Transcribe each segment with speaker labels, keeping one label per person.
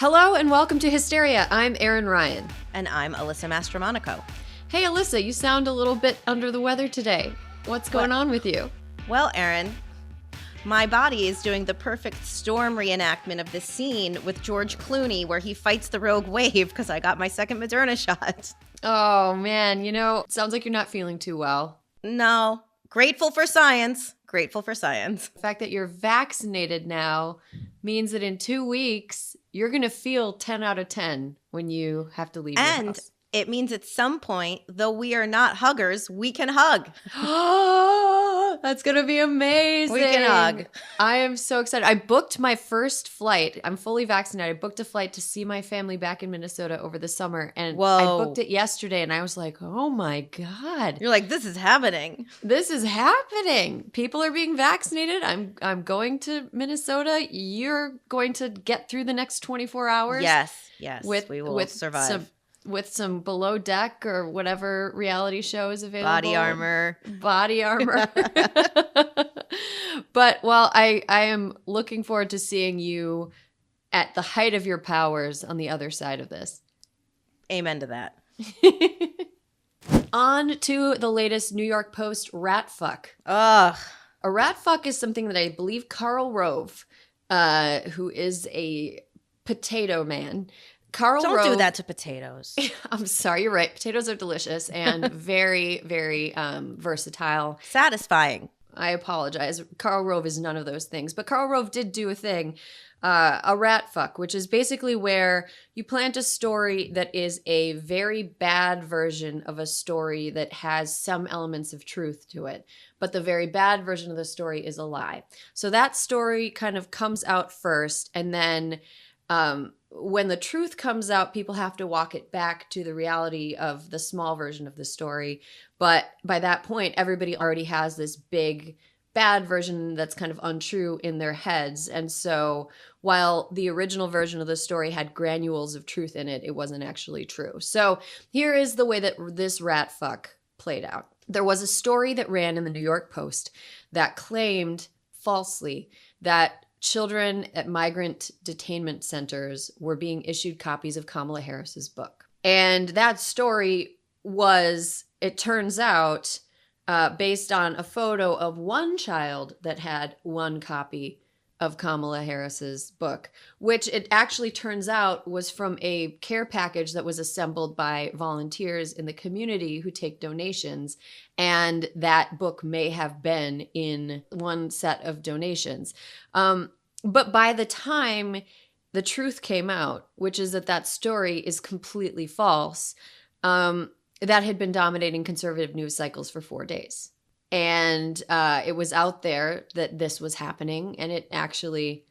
Speaker 1: Hello and welcome to Hysteria. I'm Erin Ryan.
Speaker 2: And I'm Alyssa Mastromonaco.
Speaker 1: Hey Alyssa, you sound a little bit under the weather today. What's going on with you?
Speaker 2: Well, Erin, my body is doing the perfect storm reenactment of this scene with George Clooney where he fights the rogue wave because I got my second Moderna shot.
Speaker 1: Oh man, it sounds like you're not feeling too well.
Speaker 2: No. Grateful for science. Grateful for science.
Speaker 1: The fact that you're vaccinated now means that in 2 weeks, you're going to feel 10 out of 10 when you have to leave your house.
Speaker 2: And it means at some point, though we are not huggers, we can hug.
Speaker 1: Oh, that's going to be amazing.
Speaker 2: We can hug.
Speaker 1: I am so excited. I booked my first flight. I'm fully vaccinated. I booked a flight to see my family back in Minnesota over the summer. And
Speaker 2: Whoa.
Speaker 1: I booked it yesterday and I was like, oh my God.
Speaker 2: You're like, this is happening.
Speaker 1: This is happening. People are being vaccinated. I'm going to Minnesota. You're going to get through the next 24 hours.
Speaker 2: Yes. We will survive.
Speaker 1: With some below deck or whatever reality show is available.
Speaker 2: Body armor.
Speaker 1: But I am looking forward to seeing you at the height of your powers on the other side of this.
Speaker 2: Amen to that.
Speaker 1: On to the latest New York Post rat fuck.
Speaker 2: Ugh.
Speaker 1: A rat fuck is something that I believe Karl Rove, who is a potato man.
Speaker 2: Don't do that to potatoes.
Speaker 1: I'm sorry, you're right. Potatoes are delicious and very, very versatile.
Speaker 2: Satisfying.
Speaker 1: I apologize. Karl Rove is none of those things. But Karl Rove did do a thing, a rat fuck, which is basically where you plant a story that is a very bad version of a story that has some elements of truth to it. But the very bad version of the story is a lie. So that story kind of comes out first, and then when the truth comes out, people have to walk it back to the reality of the small version of the story. But by that point, everybody already has this big bad version that's kind of untrue in their heads. And so while the original version of the story had granules of truth in it, it wasn't actually true. So here is the way that this rat fuck played out. There was a story that ran in the New York Post that claimed falsely that children at migrant detainment centers were being issued copies of Kamala Harris's book. And that story was, it turns out, based on a photo of one child that had one copy of Kamala Harris's book, which it actually turns out was from a care package that was assembled by volunteers in the community who take donations. And that book may have been in one set of donations. But by the time the truth came out, which is that story is completely false, that had been dominating conservative news cycles for 4 days. And it was out there that this was happening, and it actually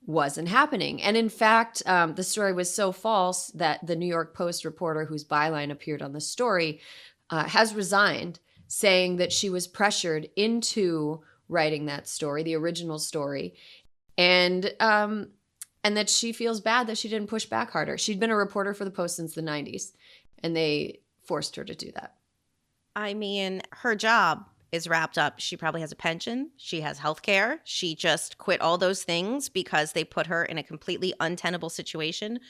Speaker 1: wasn't happening. And in fact, the story was so false that the New York Post reporter whose byline appeared on the story has resigned, saying that she was pressured into writing that story, the original story, and that she feels bad that she didn't push back harder. She'd been a reporter for the Post since the 90s, and they forced her to do that.
Speaker 2: I mean, her job is wrapped up. She probably has a pension. She has health care. She just quit all those things because they put her in a completely untenable situation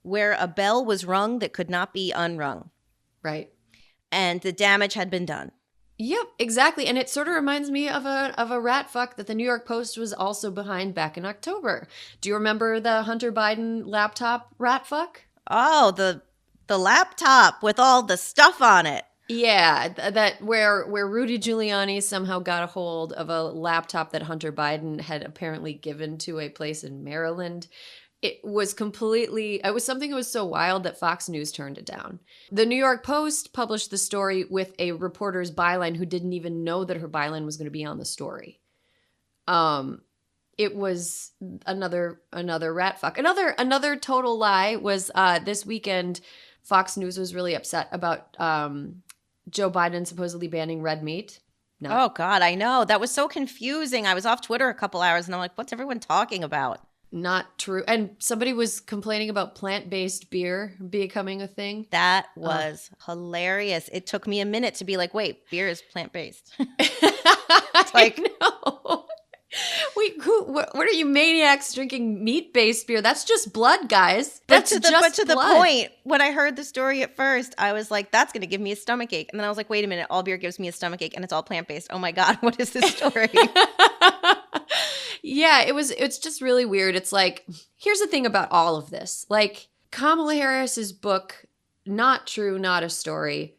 Speaker 2: where a bell was rung that could not be unrung.
Speaker 1: Right.
Speaker 2: And the damage had been done.
Speaker 1: Yep, exactly. And it sort of reminds me of a rat fuck that the New York Post was also behind back in October. Do you remember the Hunter Biden laptop rat fuck?
Speaker 2: Oh, the laptop with all the stuff on it.
Speaker 1: Yeah, that where Rudy Giuliani somehow got a hold of a laptop that Hunter Biden had apparently given to a place in Maryland. It was something that was so wild that Fox News turned it down. The New York Post published the story with a reporter's byline who didn't even know that her byline was going to be on the story. It was another rat fuck. Another total lie was this weekend. Fox News was really upset about Joe Biden supposedly banning red meat. No.
Speaker 2: Oh God, I know. That was so confusing. I was off Twitter a couple hours and I'm like, what's everyone talking about?
Speaker 1: Not true. And somebody was complaining about plant-based beer becoming a thing.
Speaker 2: That was hilarious. It took me a minute to be like, wait, beer is plant-based. It's like,
Speaker 1: no. Wait, what are you maniacs drinking meat-based beer? That's just blood, guys. That's
Speaker 2: But to the point, when I heard the story at first, I was like, that's going to give me a stomach ache. And then I was like, wait a minute, all beer gives me a stomach ache and it's all plant-based. Oh my God, what is this story?
Speaker 1: Yeah, it's just really weird. It's like, here's the thing about all of this. Like, Kamala Harris's book, Not True, Not a Story.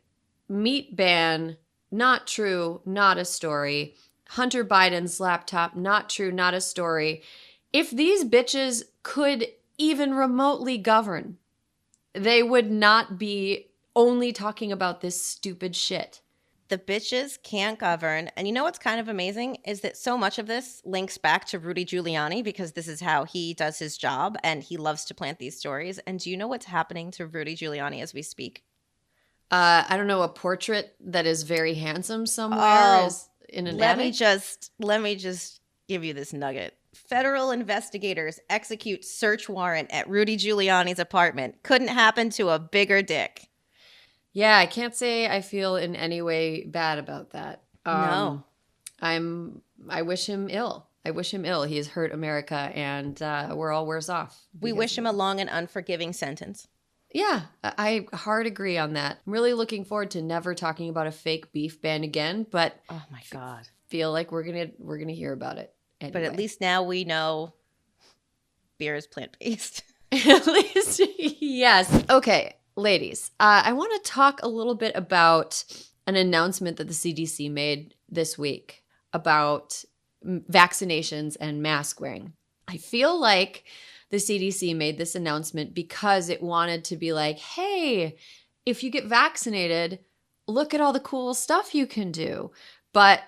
Speaker 1: Meat ban, not true, not a story. Hunter Biden's laptop, not true, not a story. If these bitches could even remotely govern, they would not be only talking about this stupid shit.
Speaker 2: The bitches can't govern. And you know what's kind of amazing is that so much of this links back to Rudy Giuliani because this is how he does his job and he loves to plant these stories. And do you know what's happening to Rudy Giuliani as we speak?
Speaker 1: I don't know, a portrait that is very handsome somewhere is in an attic?
Speaker 2: Let me just give you this nugget. Federal investigators execute search warrant at Rudy Giuliani's apartment. Couldn't happen to a bigger dick.
Speaker 1: Yeah, I can't say I feel in any way bad about that.
Speaker 2: No.
Speaker 1: I wish him ill. I wish him ill. He has hurt America, and we're all worse off.
Speaker 2: We wish him a long and unforgiving sentence.
Speaker 1: Yeah, I hard agree on that. I'm really looking forward to never talking about a fake beef ban again, but
Speaker 2: oh my God,
Speaker 1: feel like we're gonna hear about it. Anyway.
Speaker 2: But at least now we know beer is plant-based.
Speaker 1: At least, yes. Okay, ladies, I want to talk a little bit about an announcement that the CDC made this week about vaccinations and mask wearing. I feel like the CDC made this announcement because it wanted to be like, hey, if you get vaccinated, look at all the cool stuff you can do. But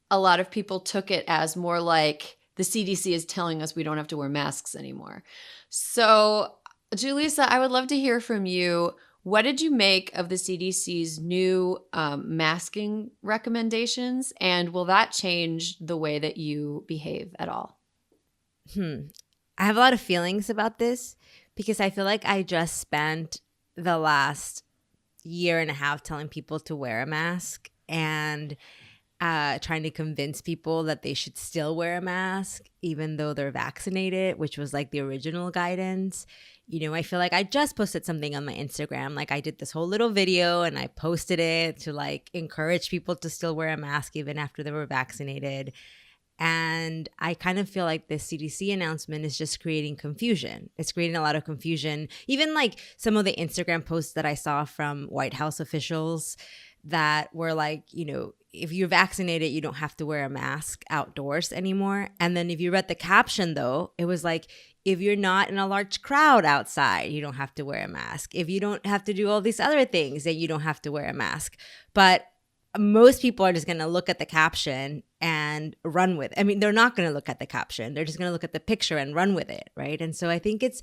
Speaker 1: a lot of people took it as more like the CDC is telling us we don't have to wear masks anymore. So, Julissa, I would love to hear from you. What did you make of the CDC's new masking recommendations? And will that change the way that you behave at all?
Speaker 3: I have a lot of feelings about this because I feel like I just spent the last year and a half telling people to wear a mask and trying to convince people that they should still wear a mask even though they're vaccinated, which was like the original guidance. You know, I feel like I just posted something on my Instagram. Like I did this whole little video and I posted it to like encourage people to still wear a mask even after they were vaccinated. And I kind of feel like this CDC announcement is just creating confusion. It's creating a lot of confusion. Even like some of the Instagram posts that I saw from White House officials that were like, you know, if you're vaccinated, you don't have to wear a mask outdoors anymore. And then if you read the caption, though, it was like, if you're not in a large crowd outside, you don't have to wear a mask. If you don't have to do all these other things, then you don't have to wear a mask. But most people are just going to look at the caption and run with it. I mean, they're not going to look at the caption. They're just going to look at the picture and run with it, right? And so I think it's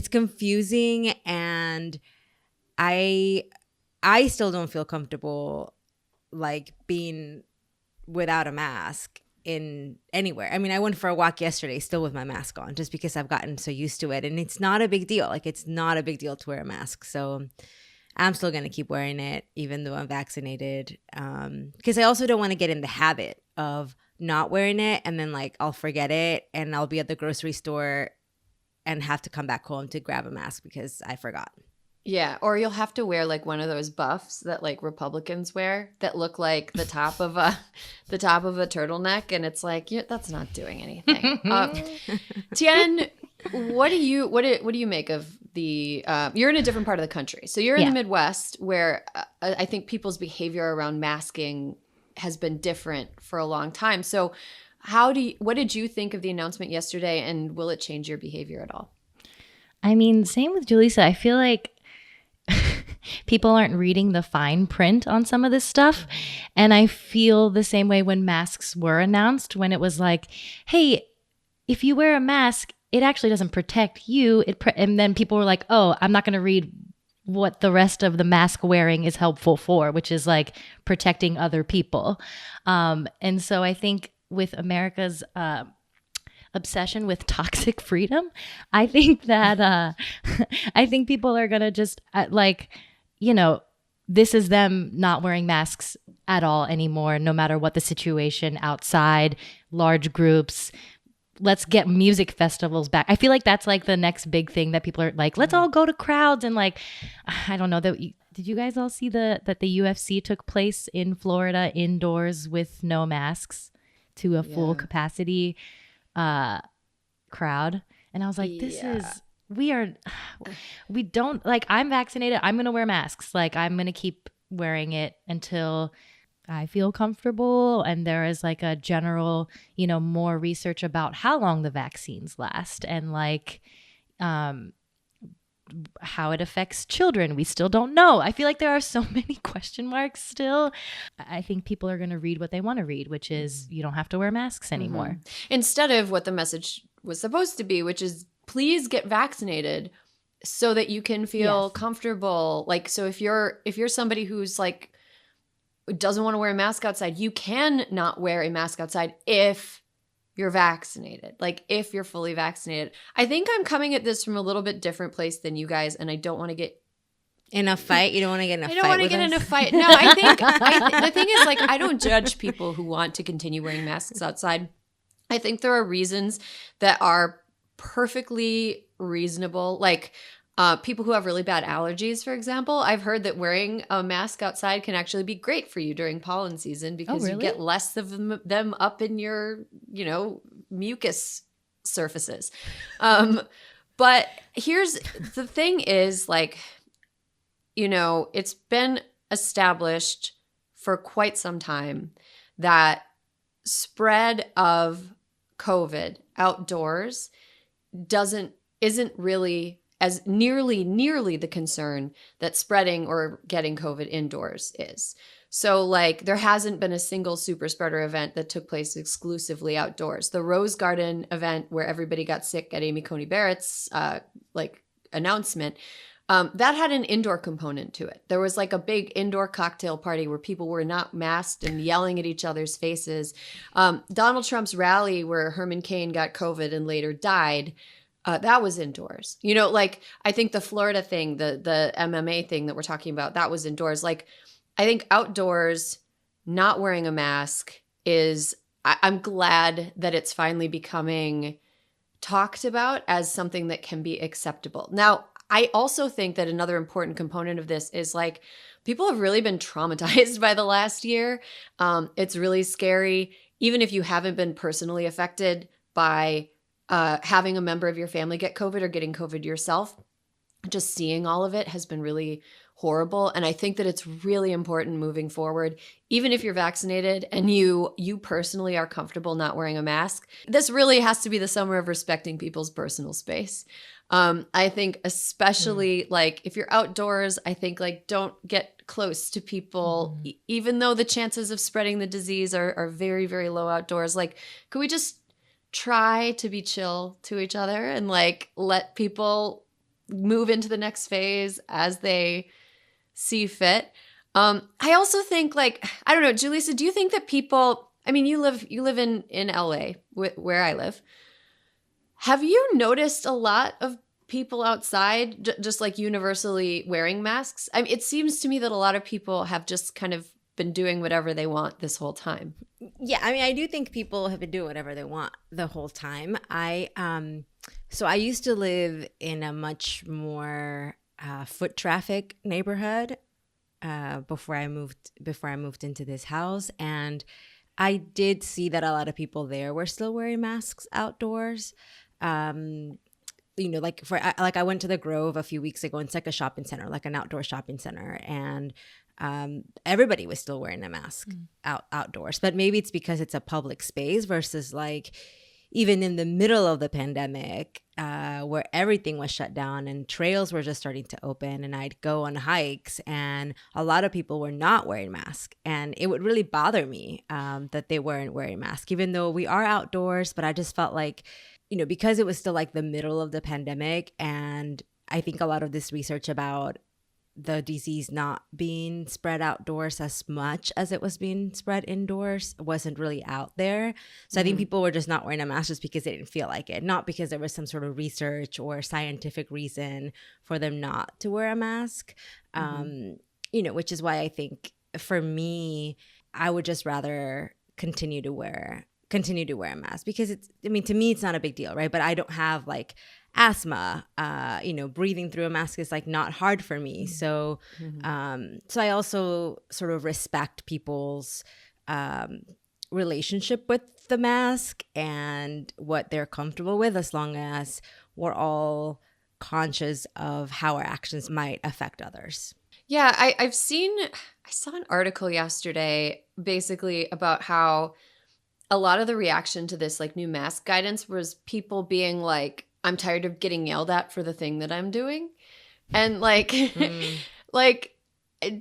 Speaker 3: confusing, and I still don't feel comfortable like being without a mask in anywhere. I mean, I went for a walk yesterday still with my mask on just because I've gotten so used to it, and it's not a big deal. Like it's not a big deal to wear a mask. So I'm still going to keep wearing it even though I'm vaccinated, because I also don't want to get in the habit of not wearing it and then like I'll forget it and I'll be at the grocery store and have to come back home to grab a mask because I forgot.
Speaker 1: Yeah, or you'll have to wear like one of those buffs that like Republicans wear that look like the top of a turtleneck, and it's like that's not doing anything. Tien, what do you make of the? You're in a different part of the country, so you're in the Midwest, where I think people's behavior around masking has been different for a long time. So, what did you think of the announcement yesterday, and will it change your behavior at all?
Speaker 4: I mean, same with Julissa. I feel like people aren't reading the fine print on some of this stuff. And I feel the same way when masks were announced, when it was like, hey, if you wear a mask, it actually doesn't protect you. And then people were like, oh, I'm not going to read what the rest of the mask wearing is helpful for, which is like protecting other people. And so I think with America's obsession with toxic freedom, I think that I think people are gonna just this is them not wearing masks at all anymore, no matter what the situation outside, large groups. Let's get music festivals back. I feel like that's like the next big thing that people are like, let's all go to crowds. And like, I don't know, did you guys all see that the UFC took place in Florida indoors with no masks to a full capacity crowd? And I was like, we don't, like, I'm vaccinated. I'm going to wear masks. Like, I'm going to keep wearing it until I feel comfortable. And there is like a general, more research about how long the vaccines last and like how it affects children. We still don't know. I feel like there are so many question marks still. I think people are going to read what they want to read, which is you don't have to wear masks anymore.
Speaker 1: Instead of what the message was supposed to be, which is please get vaccinated so that you can feel comfortable. Like, so if you're somebody who's like, doesn't want to wear a mask outside, you can not wear a mask outside if you're vaccinated, like if you're fully vaccinated. I think I'm coming at this from a little bit different place than you guys, and I don't want to get
Speaker 3: in a fight. You don't want to get in a fight.
Speaker 1: I don't want to get in a fight. No, I think the thing is, like, I don't judge people who want to continue wearing masks outside. I think there are reasons that are perfectly reasonable, like people who have really bad allergies, for example. I've heard that wearing a mask outside can actually be great for you during pollen season because you get less of them up in your, mucus surfaces. But here's the thing is, like, it's been established for quite some time that spread of COVID outdoors isn't really as nearly the concern that spreading or getting COVID indoors is. So, like, there hasn't been a single super spreader event that took place exclusively outdoors. The Rose Garden event where everybody got sick at Amy Coney Barrett's announcement, that had an indoor component to it. There was like a big indoor cocktail party where people were not masked and yelling at each other's faces. Donald Trump's rally where Herman Cain got COVID and later died, that was indoors. I think the Florida thing, the MMA thing that we're talking about, that was indoors. Like, I think outdoors, not wearing a mask I'm glad that it's finally becoming talked about as something that can be acceptable. Now, I also think that another important component of this is, like, people have really been traumatized by the last year. It's really scary, even if you haven't been personally affected by having a member of your family get COVID or getting COVID yourself. Just seeing all of it has been really horrible. And I think that it's really important moving forward, even if you're vaccinated and you personally are comfortable not wearing a mask. This really has to be the summer of respecting people's personal space. I think especially like if you're outdoors, I think like don't get close to people, even though the chances of spreading the disease are very, very low outdoors. Like, could we just try to be chill to each other and like let people move into the next phase as they see fit? I also think, like, I don't know, Julissa, do you think that people, I mean, you live in LA where I live. Have you noticed a lot of people outside just like universally wearing masks? I mean, it seems to me that a lot of people have just kind of been doing whatever they want this whole time.
Speaker 3: Yeah, I mean, I do think people have been doing whatever they want the whole time. So I used to live in a much more foot traffic neighborhood before I moved into this house, and I did see that a lot of people there were still wearing masks outdoors. Like I went to the Grove a few weeks ago, and it's like a shopping center, like an outdoor shopping center, and everybody was still wearing a mask outdoors. But maybe it's because it's a public space versus like even in the middle of the pandemic where everything was shut down and trails were just starting to open, and I'd go on hikes and a lot of people were not wearing masks, and it would really bother me that they weren't wearing masks, even though we are outdoors. But I just felt like, because it was still like the middle of the pandemic, and I think a lot of this research about the disease not being spread outdoors as much as it was being spread indoors wasn't really out there. So I think people were just not wearing a mask just because they didn't feel like it, not because there was some sort of research or scientific reason for them not to wear a mask. Which is why I think for me, I would just rather continue to wear continue to wear a mask because to me, it's not a big deal, right? But I don't have like asthma, breathing through a mask is like not hard for me. So, so I also sort of respect people's relationship with the mask and what they're comfortable with, as long as we're all conscious of how our actions might affect others.
Speaker 1: Yeah, I saw an article yesterday basically about how a lot of the reaction to this like new mask guidance was people being like, I'm tired of getting yelled at for the thing that I'm doing. And like, like,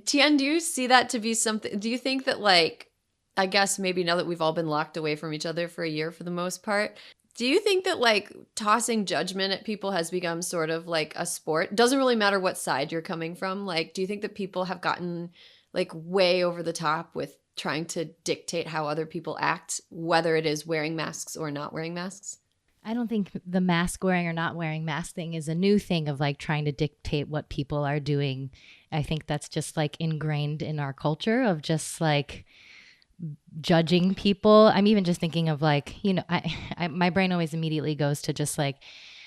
Speaker 1: Tien, do you see that to be something? Do you think that like, I guess maybe now that we've all been locked away from each other for a year for the most part, do you think that like tossing judgment at people has become sort of like a sport? Doesn't really matter what side you're coming from. Like, do you think that people have gotten like way over the top with trying to dictate how other people act, whether it is wearing masks or not wearing masks?
Speaker 4: I don't think the mask wearing or not wearing mask thing is a new thing of like trying to dictate what people are doing. I think that's just like ingrained in our culture of just like judging people. I'm even just thinking of like, my brain always immediately goes to just like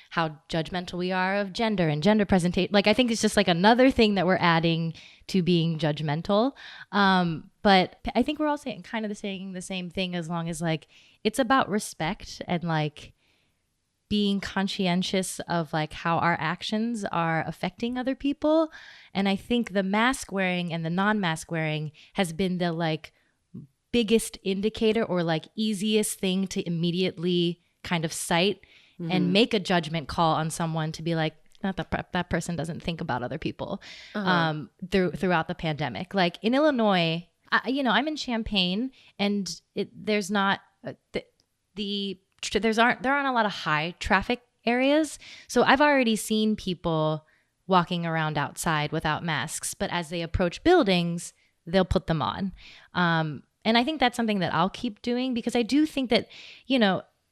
Speaker 4: how judgmental we are of gender and gender presentation. Like, I think it's just like another thing that we're adding to being judgmental. But I think we're all saying the same thing, as long as like it's about respect and like being conscientious of like how our actions are affecting other people. And I think the mask wearing and the non-mask wearing has been the like biggest indicator or like easiest thing to immediately kind of cite and make a judgment call on someone to be like, not that person doesn't think about other people throughout the pandemic. Like in Illinois, I'm in Champaign, and there aren't a lot of high traffic areas. So I've already seen people walking around outside without masks, but as they approach buildings, they'll put them on. And I think that's something that I'll keep doing, because I do think that,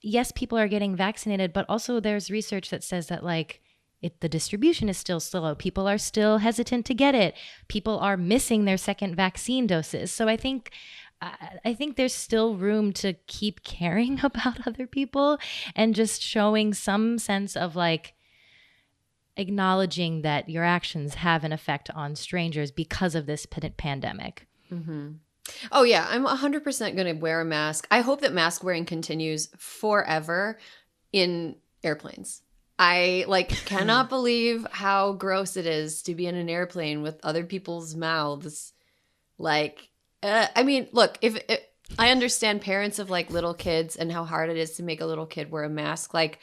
Speaker 4: yes, people are getting vaccinated, but also there's research that says that like the distribution is still slow. People are still hesitant to get it. People are missing their second vaccine doses. So I think there's still room to keep caring about other people and just showing some sense of like acknowledging that your actions have an effect on strangers because of this pandemic.
Speaker 1: Mm-hmm. Oh, yeah. I'm 100% going to wear a mask. I hope that mask wearing continues forever in airplanes. I like cannot believe how gross it is to be in an airplane with other people's mouths. Like, I mean, look, if I understand parents of like little kids and how hard it is to make a little kid wear a mask. Like,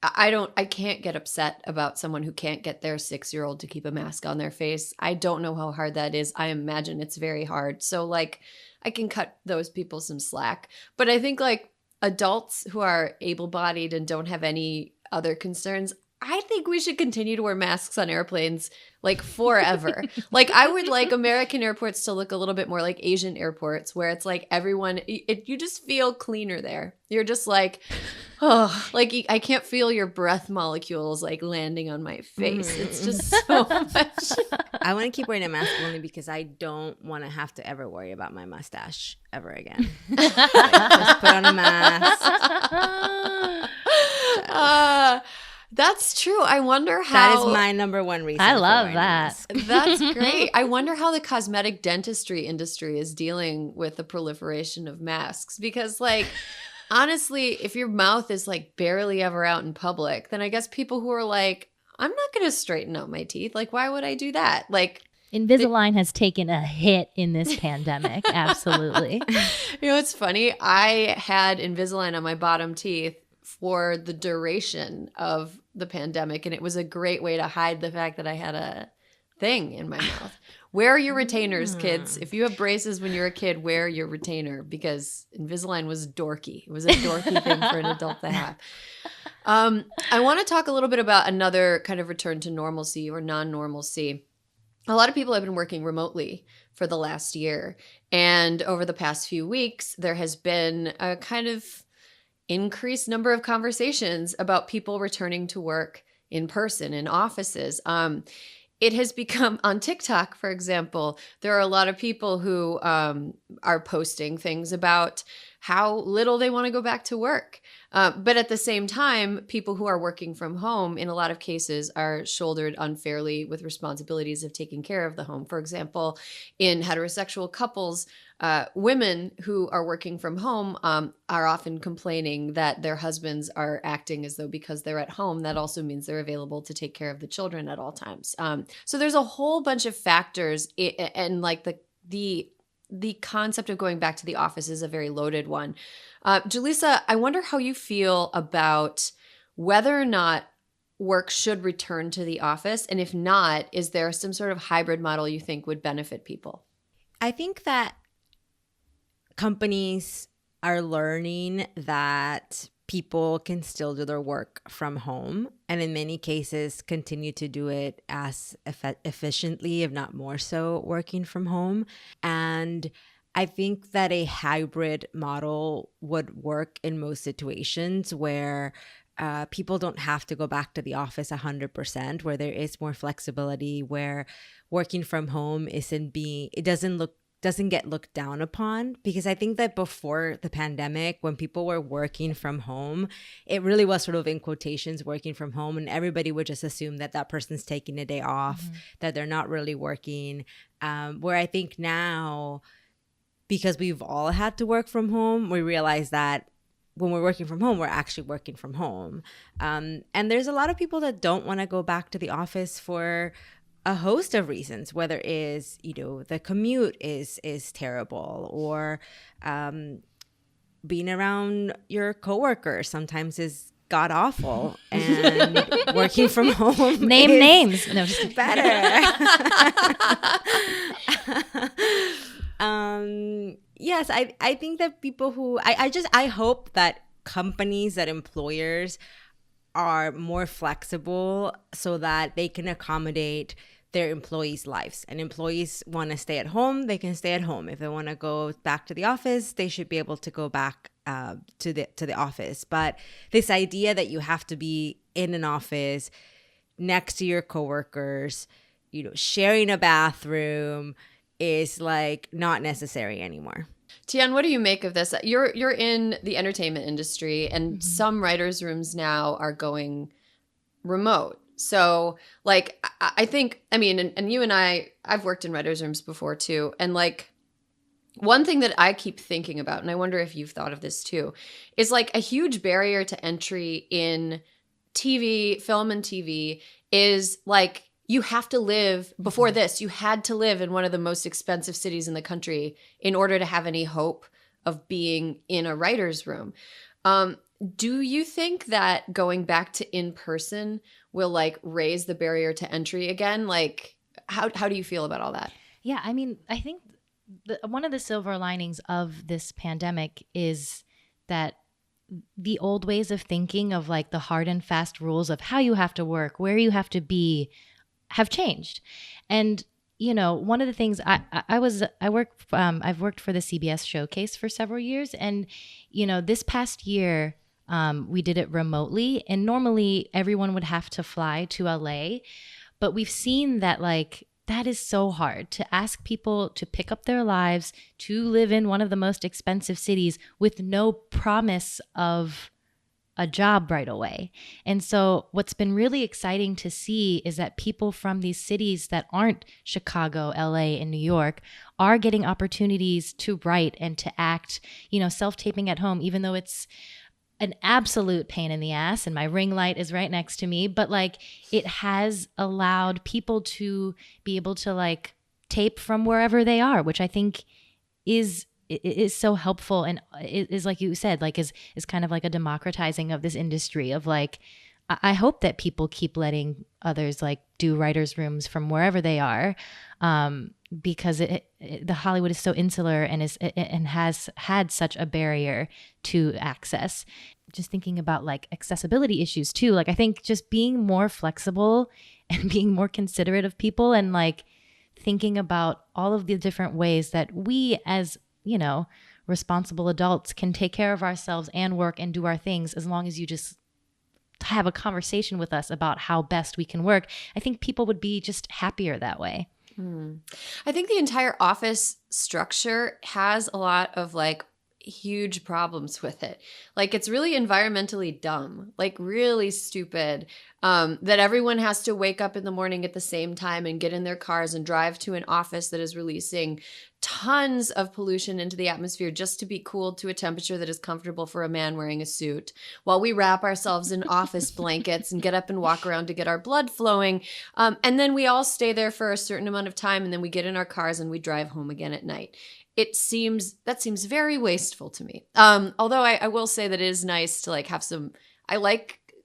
Speaker 1: I can't get upset about someone who can't get their 6-year-old to keep a mask on their face. I don't know how hard that is. I imagine it's very hard. So like I can cut those people some slack. But I think like adults who are able-bodied and don't have any other concerns, I think we should continue to wear masks on airplanes like forever. Like I would like American airports to look a little bit more like Asian airports, where it's like everyone, you just feel cleaner there. You're just like, oh, like I can't feel your breath molecules like landing on my face. It's just so much.
Speaker 3: I want to keep wearing a mask only because I don't want to have to ever worry about my mustache ever again. Like, just put on a mask.
Speaker 1: That's true. I wonder how.
Speaker 3: That is my number one reason.
Speaker 4: I love that.
Speaker 1: That's great. I wonder how the cosmetic dentistry industry is dealing with the proliferation of masks, because like honestly, if your mouth is like barely ever out in public, then I guess people who are like, I'm not going to straighten out my teeth. Like, why would I do that? Like,
Speaker 4: Invisalign has taken a hit in this pandemic. Absolutely.
Speaker 1: It's funny. I had Invisalign on my bottom teeth for the duration of the pandemic, and it was a great way to hide the fact that I had a thing in my mouth. Wear your retainers, kids. If you have braces when you're a kid, wear your retainer, because Invisalign was dorky. It was a dorky thing for an adult to have. I want to talk a little bit about another kind of return to normalcy or non-normalcy. A lot of people have been working remotely for the last year, and over the past few weeks, there has been a kind of increased number of conversations about people returning to work in person in offices. it has become on TikTok, for example, there are a lot of people who are posting things about how little they want to go back to work. But at the same time, people who are working from home, in a lot of cases, are shouldered unfairly with responsibilities of taking care of the home. For example, in heterosexual couples, women who are working from home are often complaining that their husbands are acting as though because they're at home, that also means they're available to take care of the children at all times. So there's a whole bunch of factors, and like the concept of going back to the office is a very loaded one. Julissa, I wonder how you feel about whether or not work should return to the office, and if not, is there some sort of hybrid model you think would benefit people?
Speaker 3: I think that companies are learning that people can still do their work from home, and in many cases continue to do it as efficiently, if not more so, working from home. And I think that a hybrid model would work in most situations where people don't have to go back to the office 100%, where there is more flexibility, where working from home doesn't get looked down upon. Because I think that before the pandemic, when people were working from home, it really was sort of in quotations working from home, and everybody would just assume that that person's taking a day off, that they're not really working. Where I think now, because we've all had to work from home, we realize that when we're working from home, we're actually working from home. And there's a lot of people that don't want to go back to the office for a host of reasons, whether it is, the commute is terrible, or being around your coworkers sometimes is god awful, and working from home
Speaker 4: names. No, just
Speaker 3: better. Yes, I think that people who I hope that companies, that employers are more flexible so that they can accommodate their employees' lives. And employees want to stay at home, they can stay at home. If they want to go back to the office, they should be able to go back to the office. But this idea that you have to be in an office next to your coworkers, sharing a bathroom, is like not necessary anymore.
Speaker 1: Tien, what do you make of this? You're in the entertainment industry, and some writers' rooms now are going remote. So, like, I think, I mean, and you and I've worked in writers' rooms before too. And like, one thing that I keep thinking about, and I wonder if you've thought of this too, is like a huge barrier to entry in film and TV is like, you have to live, before this, you had to live in one of the most expensive cities in the country in order to have any hope of being in a writer's room. Do you think that going back to in-person will like raise the barrier to entry again? Like, how do you feel about all that?
Speaker 4: Yeah, I mean, I think one of the silver linings of this pandemic is that the old ways of thinking of like the hard and fast rules of how you have to work, where you have to be, have changed. And one of the things I've worked for the CBS Showcase for several years, and this past year we did it remotely, and normally everyone would have to fly to LA, but we've seen that like that is so hard to ask people to pick up their lives, to live in one of the most expensive cities with no promise of a job right away. And so what's been really exciting to see is that people from these cities that aren't Chicago, LA, and New York are getting opportunities to write and to act, self-taping at home, even though it's an absolute pain in the ass and my ring light is right next to me. But like, it has allowed people to be able to like tape from wherever they are, which I think is so helpful, and is like you said, like is kind of like a democratizing of this industry of like, I hope that people keep letting others like do writers' rooms from wherever they are, because the Hollywood is so insular and has had such a barrier to access. Just thinking about like accessibility issues too. Like I think just being more flexible and being more considerate of people, and like thinking about all of the different ways that we as responsible adults can take care of ourselves and work and do our things, as long as you just have a conversation with us about how best we can work, I think people would be just happier that way.
Speaker 1: I think the entire office structure has a lot of like huge problems with it. Like it's really environmentally dumb, like really stupid, that everyone has to wake up in the morning at the same time and get in their cars and drive to an office that is releasing tons of pollution into the atmosphere just to be cooled to a temperature that is comfortable for a man wearing a suit, while we wrap ourselves in office blankets and get up and walk around to get our blood flowing. And then we all stay there for a certain amount of time, and then we get in our cars and we drive home again at night. That seems very wasteful to me. Although I will say that it is nice to like have some, I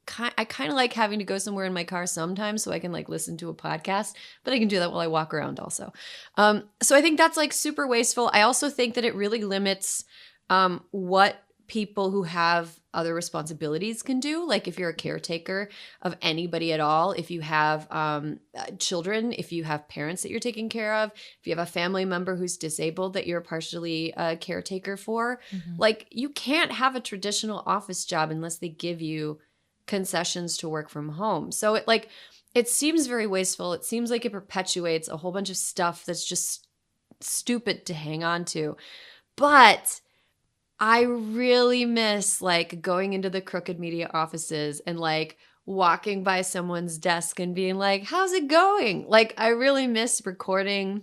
Speaker 1: kind of like having to go somewhere in my car sometimes so I can like listen to a podcast, but I can do that while I walk around also. So I think that's like super wasteful. I also think that it really limits what people who have other responsibilities can do. Like if you're a caretaker of anybody at all, if you have children, if you have parents that you're taking care of, if you have a family member who's disabled that you're partially a caretaker for, like you can't have a traditional office job unless they give you concessions to work from home. So it seems very wasteful. It seems like it perpetuates a whole bunch of stuff that's just stupid to hang on to. But I really miss like going into the crooked media offices and like walking by someone's desk and being like, how's it going? Like I really miss recording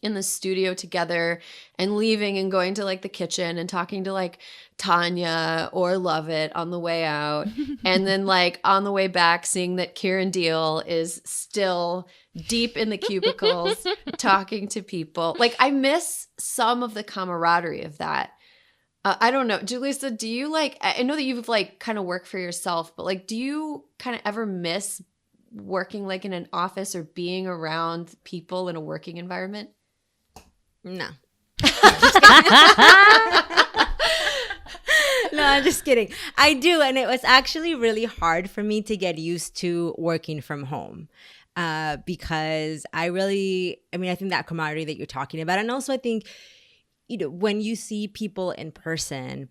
Speaker 1: in the studio together and leaving and going to like the kitchen and talking to like Tanya or Lovett on the way out. And then like on the way back, seeing that Kieran Deal is still deep in the cubicles talking to people. Like I miss some of the camaraderie of that. I don't know. Julissa, do you like, I know that you've like kind of worked for yourself, but like, do you kind of ever miss working like in an office or being around people in a working environment?
Speaker 3: No. No, I'm just kidding. I do. And it was actually really hard for me to get used to working from home. Because I think that camaraderie that you're talking about. And also I think, when you see people in person,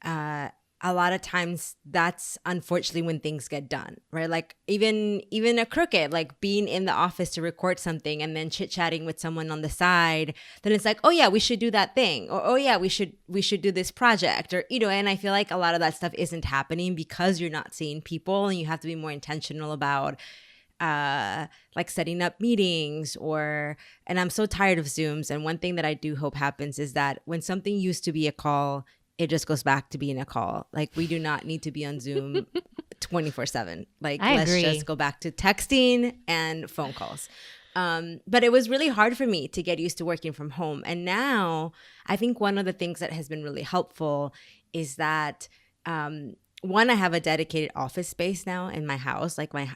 Speaker 3: a lot of times that's unfortunately when things get done, right? Like even a crooked, like being in the office to record something and then chit-chatting with someone on the side, then it's like, oh yeah, we should do that thing. Or, oh yeah, we should do this project, or, and I feel like a lot of that stuff isn't happening because you're not seeing people, and you have to be more intentional about like setting up meetings and I'm so tired of Zooms. And one thing that I do hope happens is that when something used to be a call, it just goes back to being a call. Like we do not need to be on Zoom 24/7. Like let's just go back to texting and phone calls. But it was really hard for me to get used to working from home. And now I think one of the things that has been really helpful is that, one, I have a dedicated office space now in my house. Like I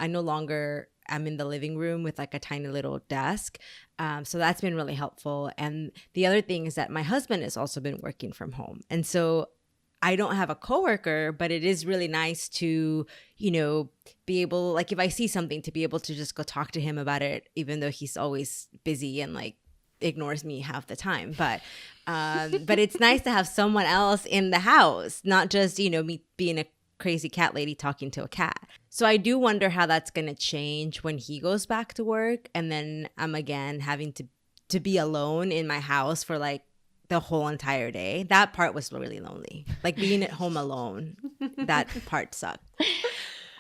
Speaker 3: no longer am in the living room with like a tiny little desk. So that's been really helpful. And the other thing is that my husband has also been working from home. And so I don't have a coworker, but it is really nice to, be able, like if I see something, to be able to just go talk to him about it, even though he's always busy and like ignores me half the time. But it's nice to have someone else in the house, not just, me being a crazy cat lady talking to a cat. So I do wonder how that's going to change when he goes back to work. And then I'm again having to be alone in my house for like the whole entire day. That part was really lonely. Like being at home alone, that part sucked.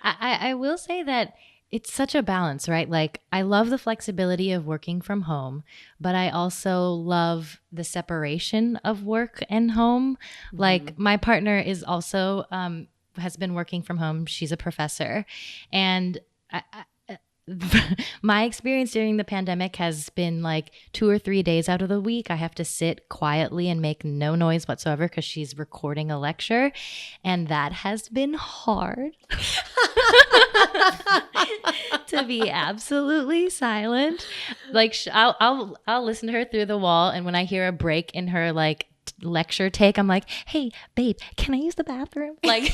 Speaker 4: I will say that it's such a balance, right? Like I love the flexibility of working from home, but I also love the separation of work and home. Mm-hmm. Like my partner is also has been working from home. She's a professor, and my experience during the pandemic has been like 2 or 3 days out of the week, I have to sit quietly and make no noise whatsoever because she's recording a lecture. And that has been hard to be absolutely silent. Like I'll listen to her through the wall. And when I hear a break in her like lecture take, I'm like, hey babe, can I use the bathroom? Like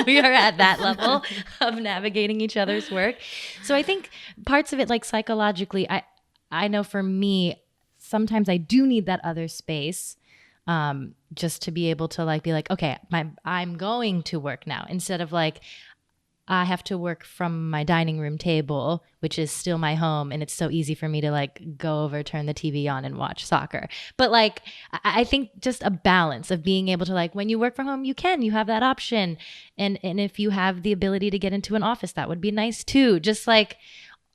Speaker 4: we are at that level of navigating each other's work. So I think parts of it, like psychologically, I know for me sometimes I do need that other space, just to be able to like be like, okay, I'm going to work now, instead of like, I have to work from my dining room table, which is still my home, and it's so easy for me to like go over, turn the TV on and watch soccer. But like, I think just a balance of being able to like, when you work from home, you have that option. And if you have the ability to get into an office, that would be nice too. Just like,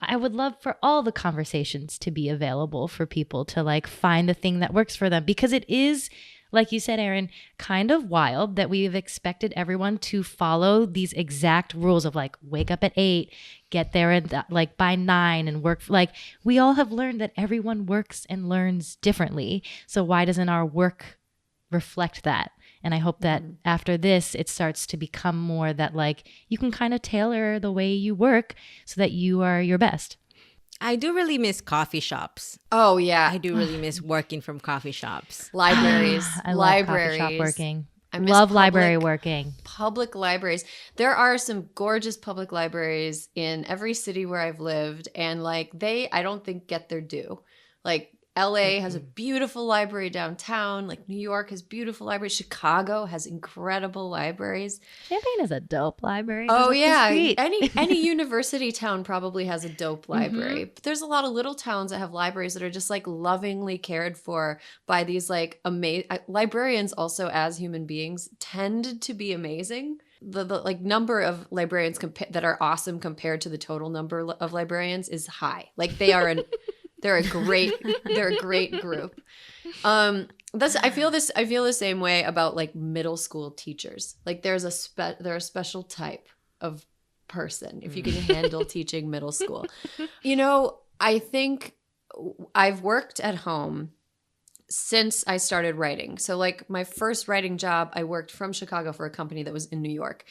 Speaker 4: I would love for all the conversations to be available for people to like find the thing that works for them, because it is, like you said, Erin, kind of wild that we've expected everyone to follow these exact rules of like, wake up at 8, get there at like by 9 and work. Like, we all have learned that everyone works and learns differently. So why doesn't our work reflect that? And I hope that after this, it starts to become more that like, you can kind of tailor the way you work so that you are your best.
Speaker 3: I do really miss coffee shops.
Speaker 1: Oh, yeah.
Speaker 3: I do really miss working from coffee shops.
Speaker 1: Libraries.
Speaker 4: I
Speaker 1: libraries.
Speaker 4: love coffee shop working.
Speaker 1: I miss
Speaker 4: Love library working.
Speaker 1: Public libraries. There are some gorgeous public libraries in every city where I've lived, and like I don't think get their due. Like LA has a beautiful library downtown. Like New York has beautiful libraries. Chicago has incredible libraries.
Speaker 4: Champaign is a dope library.
Speaker 1: Oh yeah, any university town probably has a dope library. But there's a lot of little towns that have libraries that are just like lovingly cared for by these like amazing librarians. Also, as human beings, tend to be amazing. The like number of librarians that are awesome compared to the total number of librarians is high. Like they're a great group. I feel the same way about like middle school teachers. Like they're a special type of person if you can handle teaching middle school. You know, I think I've worked at home since I started writing. So like my first writing job, I worked from Chicago for a company that was in New York.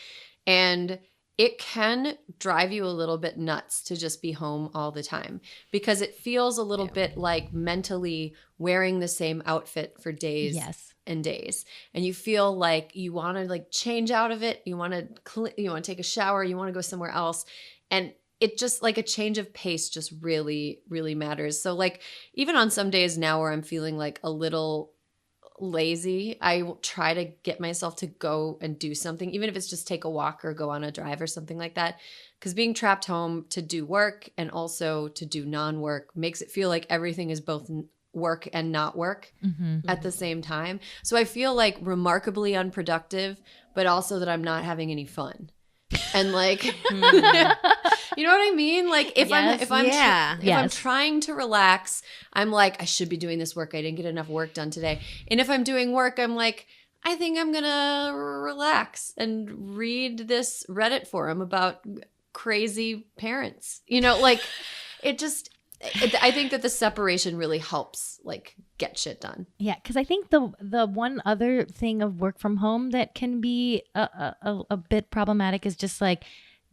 Speaker 1: And it can drive you a little bit nuts to just be home all the time, because it feels a little bit like mentally wearing the same outfit for days and days. And you feel like you want to like change out of it. You want to take a shower. You want to go somewhere else. And it just like a change of pace just really, really matters. So like even on some days now where I'm feeling like a little lazy, I will try to get myself to go and do something, even if it's just take a walk or go on a drive or something like that. Because being trapped home to do work and also to do non-work makes it feel like everything is both work and not work at the same time. So I feel like remarkably unproductive, but also that I'm not having any fun. And like, you know what I mean? Like if I'm trying to relax, I'm like, I should be doing this work. I didn't get enough work done today. And if I'm doing work, I'm like, I think I'm going to relax and read this Reddit forum about crazy parents. You know, like I think that the separation really helps like get shit done.
Speaker 4: Yeah, because I think the one other thing of work from home that can be a bit problematic is just like,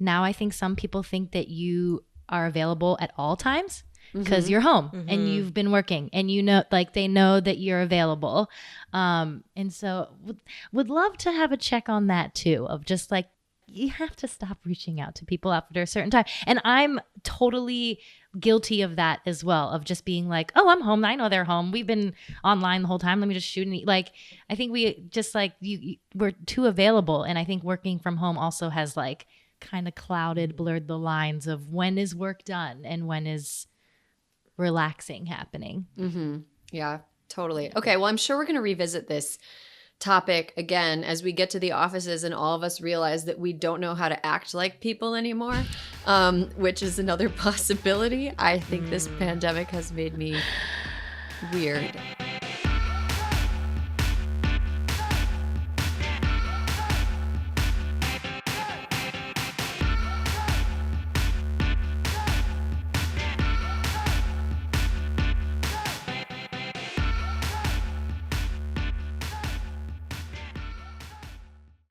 Speaker 4: now I think some people think that you are available at all times because you're home and you've been working, and you know, like they know that you're available. And so would love to have a check on that too, of just like, you have to stop reaching out to people after a certain time. And I'm totally guilty of that as well, of just being like, oh, I'm home. I know they're home. We've been online the whole time. Let me just shoot and eat. Like, I think we just like, we're too available. And I think working from home also has like kind of blurred the lines of when is work done and when is relaxing happening.
Speaker 1: Yeah, totally. Okay, well, I'm sure we're going to revisit this topic again as we get to the offices and all of us realize that we don't know how to act like people anymore, which is another possibility. I think this pandemic has made me weird.